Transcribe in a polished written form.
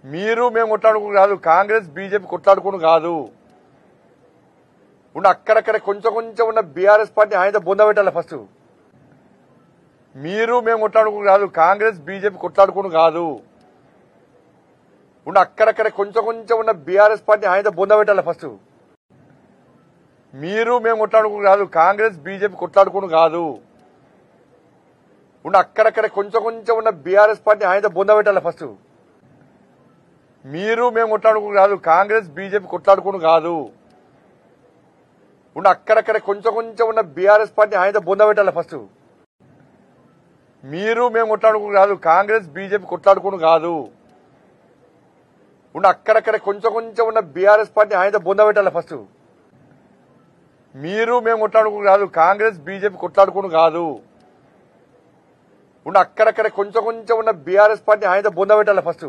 మీరు మేము కొట్లాడుకుని కాదు, కాంగ్రెస్ బీజేపీ కొట్లాడుకుని కాదు. ఉన్న అక్కడక్కడ కొంచెం కొంచెం ఉన్న బీఆర్ఎస్ పార్టీ ఆయన బొంద పెట్టాలి ఫస్ట్. మీరు మేము కొట్లాడుకుని కాదు, కాంగ్రెస్ బీజేపీ కొట్లాడుకుని కాదు. ఉన్న అక్కడక్కడ కొంచెం కొంచెం ఉన్న బీఆర్ఎస్ పార్టీ ఆయన బొంద పెట్టాలి ఫస్ట్. మీరు మేము కొట్లాడుకుని కాదు, కాంగ్రెస్ బీజేపీ కొట్లాడుకుని కాదు. ఉన్న అక్కడక్కడ కొంచెం కొంచెం ఉన్న బీఆర్ఎస్ పార్టీ ఆయన బొంద పెట్టాలి ఫస్ట్. మీరు మేము కొట్లాడుకుని కాదు, కాంగ్రెస్ బీజేపీ కొట్లాడుకుని కాదు. ఉన్న అక్కడక్కడ కొంచెం కొంచెం ఉన్న బీఆర్ఎస్ పార్టీ ఆయన బొంద పెట్టాలి ఫస్ట్. మీరు మేము కొట్లాడుకుని కాదు, కాంగ్రెస్ బీజేపీ కొట్లాడుకుని కాదు. ఉన్న అక్కడక్కడ కొంచెం కొంచెం ఉన్న బీఆర్ఎస్ పార్టీ ఆయన బొంద పెట్టాలి ఫస్ట్. మీరు మేము కొట్లాడుకుని కాదు, కాంగ్రెస్ బీజేపీ కొట్లాడుకుని కాదు. ఉన్న అక్కడక్కడ కొంచెం కొంచెం ఉన్న బీఆర్ఎస్ పార్టీ ఆయన బొంద పెట్టాలి ఫస్ట్.